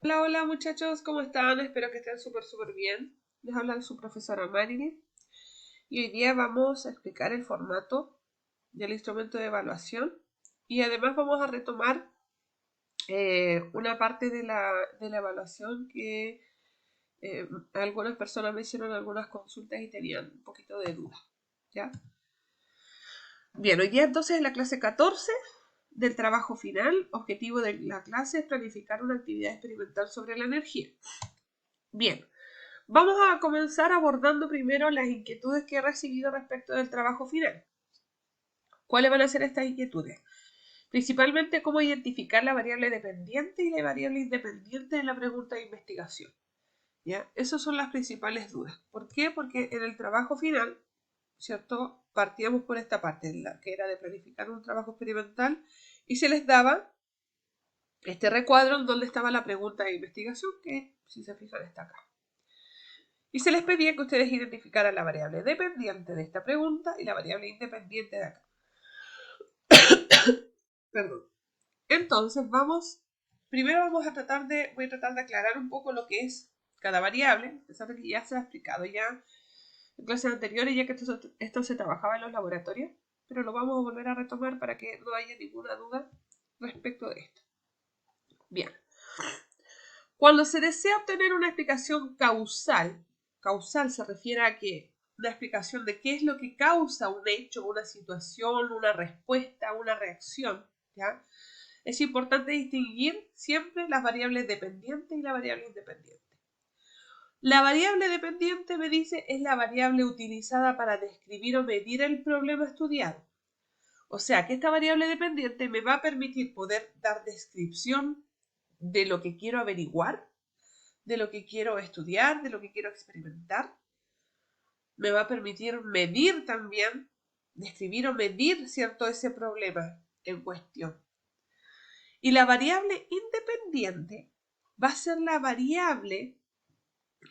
Hola, hola muchachos, ¿cómo están? Espero que estén súper bien. Les habla su profesora Marilyn y hoy día vamos a explicar el formato del instrumento de evaluación y además vamos a retomar una parte de la evaluación que algunas personas me hicieron algunas consultas y tenían un poquito de duda. ¿Ya? Bien, hoy día entonces en la clase 14 del trabajo final, objetivo de la clase es planificar una actividad experimental sobre la energía. Bien, vamos a comenzar abordando primero las inquietudes que he recibido respecto del trabajo final. ¿Cuáles van a ser estas inquietudes? Principalmente cómo identificar la variable dependiente y la variable independiente de la pregunta de investigación. ¿Ya? Esas son las principales dudas. ¿Por qué? Porque en el trabajo final, ¿cierto? Partíamos por esta parte, que era de planificar un trabajo experimental, y se les daba este recuadro en donde estaba la pregunta de investigación, que si se fijan está acá. Y se les pedía que ustedes identificaran la variable dependiente de esta pregunta y la variable independiente de acá. Perdón. Entonces primero voy a tratar de aclarar un poco lo que es cada variable, a pesar de que ya se ha explicado ya en clases anteriores, ya que esto se trabajaba en los laboratorios, pero lo vamos a volver a retomar para que no haya ninguna duda respecto de esto. Bien. Cuando se desea obtener una explicación causal se refiere a que una explicación de qué es lo que causa un hecho, una situación, una respuesta, una reacción, ¿ya? Es importante distinguir siempre las variables dependientes y la variable independiente. La variable dependiente, me dice, es la variable utilizada para describir o medir el problema estudiado. O sea, que esta variable dependiente me va a permitir poder dar descripción de lo que quiero averiguar, de lo que quiero estudiar, de lo que quiero experimentar. Me va a permitir medir también, describir o medir, ¿cierto?, ese problema en cuestión. Y la variable independiente va a ser la variable,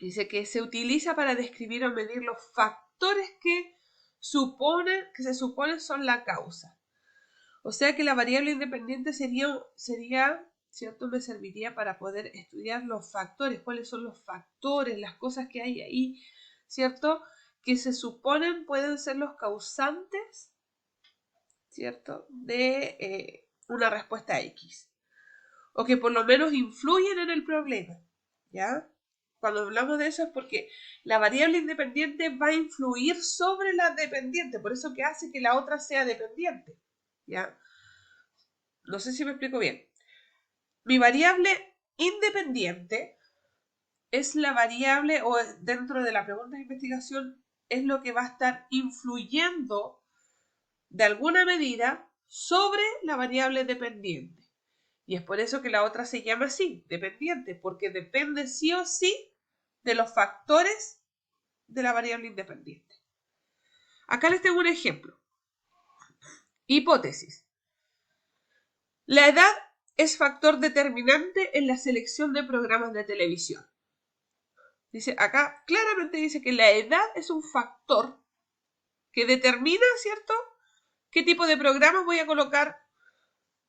dice, que se utiliza para describir o medir los factores que se supone son la causa. O sea que la variable independiente sería, ¿cierto? Me serviría para poder estudiar los factores, cuáles son los factores, las cosas que hay ahí, ¿cierto? Que se suponen pueden ser los causantes, ¿cierto? De una respuesta X. O que por lo menos influyen en el problema, ¿ya? Cuando hablamos de eso es porque la variable independiente va a influir sobre la dependiente, por eso que hace que la otra sea dependiente, ¿ya? No sé si me explico bien. Mi variable independiente es la variable, o dentro de la pregunta de investigación, es lo que va a estar influyendo de alguna medida sobre la variable dependiente. Y es por eso que la otra se llama así, dependiente, porque depende sí o sí de los factores de la variable independiente. Acá les tengo un ejemplo. Hipótesis. La edad es factor determinante en la selección de programas de televisión. Dice, acá claramente dice que la edad es un factor que determina, ¿cierto?, qué tipo de programas voy a colocar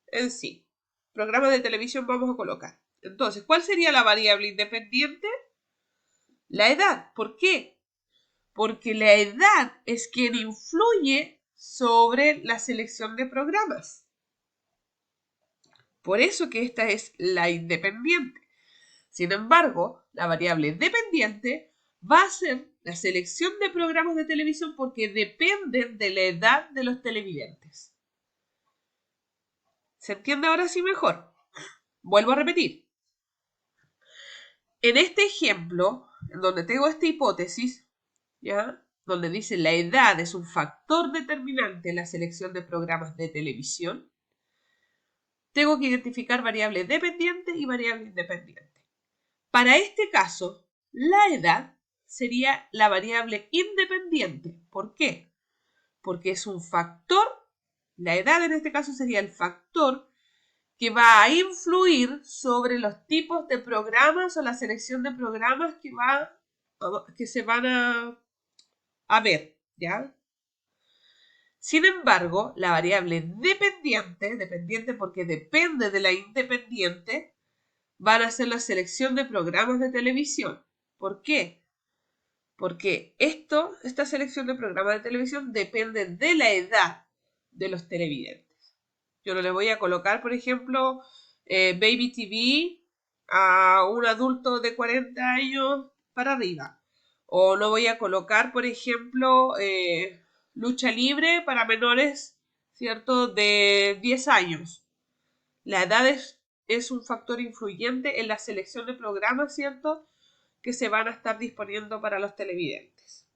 en sí. Programas de televisión vamos a colocar. Entonces, ¿cuál sería la variable independiente? La edad. ¿Por qué? Porque la edad es quien influye sobre la selección de programas. Por eso que esta es la independiente. Sin embargo, la variable dependiente va a ser la selección de programas de televisión porque dependen de la edad de los televidentes. ¿Se entiende ahora sí mejor? Vuelvo a repetir. En este ejemplo, en donde tengo esta hipótesis, ¿ya?, donde dice la edad es un factor determinante en la selección de programas de televisión, tengo que identificar variable dependiente y variable independiente. Para este caso, la edad sería la variable independiente. ¿Por qué? Porque es un factor, la edad en este caso sería el factor que va a influir sobre los tipos de programas o la selección de programas que se van a ver, ¿ya? Sin embargo, la variable dependiente porque depende de la independiente, van a hacer la selección de programas de televisión. ¿Por qué? Porque esta selección de programas de televisión depende de la edad de los televidentes. Yo no le voy a colocar, por ejemplo, Baby TV a un adulto de 40 años para arriba. O no voy a colocar, por ejemplo, lucha libre para menores, ¿cierto?, de 10 años. La edad es un factor influyente en la selección de programas, ¿cierto?, que se van a estar disponiendo para los televidentes.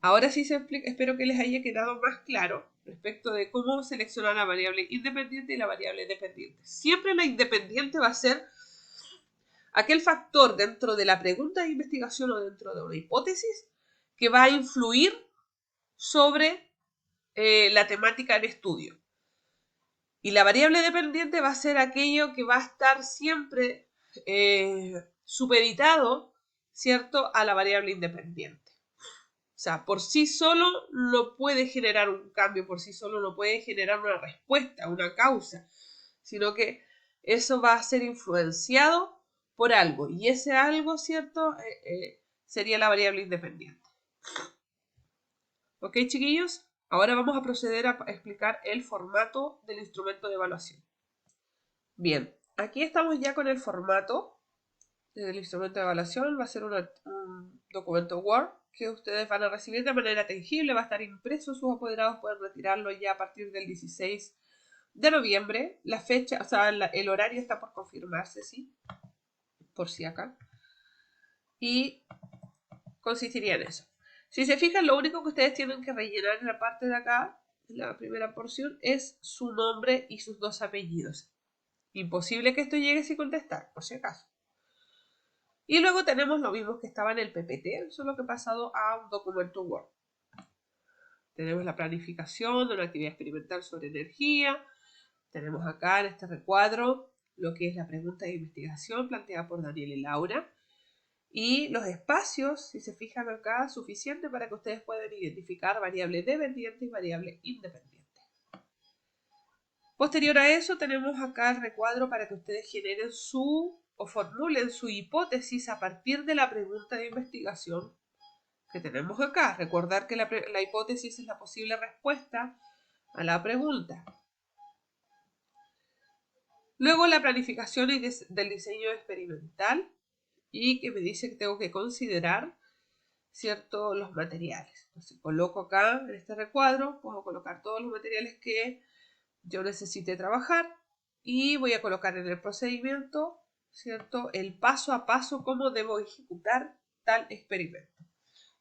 Ahora sí espero que les haya quedado más claro respecto de cómo seleccionar la variable independiente y la variable dependiente. Siempre la independiente va a ser aquel factor dentro de la pregunta de investigación o dentro de una hipótesis que va a influir sobre la temática en estudio. Y la variable dependiente va a ser aquello que va a estar siempre supeditado, ¿cierto?, a la variable independiente. O sea, por sí solo no puede generar un cambio, por sí solo no puede generar una respuesta, una causa, sino que eso va a ser influenciado por algo. Y ese algo, ¿cierto?, sería la variable independiente. ¿Ok, chiquillos? Ahora vamos a proceder a explicar el formato del instrumento de evaluación. Bien, aquí estamos ya con el formato del instrumento de evaluación. Va a ser un documento Word que ustedes van a recibir de manera tangible. Va a estar impreso. Sus apoderados pueden retirarlo ya a partir del 16 de noviembre. La fecha, o sea, el horario está por confirmarse, ¿sí? Por si acá. Y consistiría en eso. Si se fijan, lo único que ustedes tienen que rellenar en la parte de acá, en la primera porción, es su nombre y sus 2 apellidos. Imposible que esto llegue sin contestar, por si acaso. Y luego tenemos lo mismo que estaba en el PPT, solo que pasado a un documento Word. Tenemos la planificación de una actividad experimental sobre energía. Tenemos acá en este recuadro lo que es la pregunta de investigación planteada por Daniel y Laura. Y los espacios, si se fijan acá, suficiente para que ustedes puedan identificar variable dependiente y variable independiente. Posterior a eso tenemos acá el recuadro para que ustedes generen o formulen su hipótesis a partir de la pregunta de investigación que tenemos acá. Recordar que la hipótesis es la posible respuesta a la pregunta. Luego la planificación del diseño experimental y que me dice que tengo que considerar, ¿cierto?, los materiales. Entonces coloco acá en este recuadro, puedo colocar todos los materiales que yo necesite trabajar y voy a colocar en el procedimiento, ¿cierto?, el paso a paso cómo debo ejecutar tal experimento.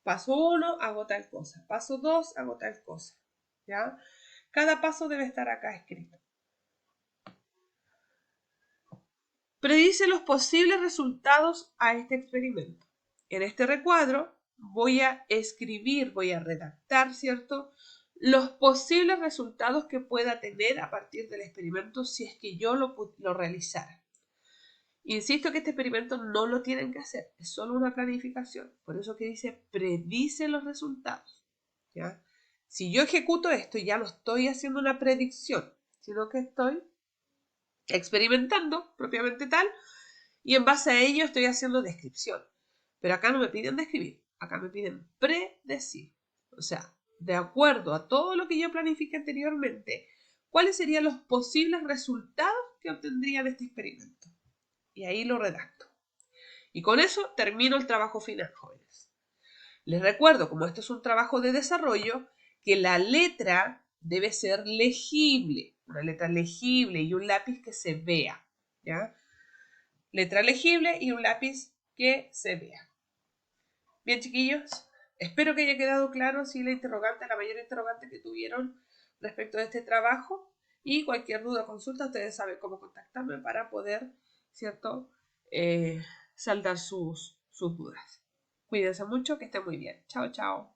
Paso 1, hago tal cosa. Paso 2, hago tal cosa. ¿Ya? Cada paso debe estar acá escrito. Predice los posibles resultados a este experimento. En este recuadro voy a escribir, voy a redactar, ¿cierto?, los posibles resultados que pueda tener a partir del experimento si es que yo lo realizara. Insisto que este experimento no lo tienen que hacer, es solo una planificación. Por eso que dice predice los resultados. ¿Ya? Si yo ejecuto esto, ya no estoy haciendo una predicción, sino que estoy experimentando propiamente tal, y en base a ello estoy haciendo descripción. Pero acá no me piden describir, acá me piden predecir. O sea, de acuerdo a todo lo que yo planifique anteriormente, ¿cuáles serían los posibles resultados que obtendría de este experimento? Y ahí lo redacto. Y con eso termino el trabajo final, jóvenes. Les recuerdo, como esto es un trabajo de desarrollo, que la letra debe ser legible. Una letra legible y un lápiz que se vea. ¿Ya? Letra legible y un lápiz que se vea. Bien, chiquillos, espero que haya quedado claro si la mayor interrogante que tuvieron respecto de este trabajo, y cualquier duda o consulta, ustedes saben cómo contactarme para poder, ¿cierto?, saldar sus dudas. Cuídense mucho, que estén muy bien. Chao, chao.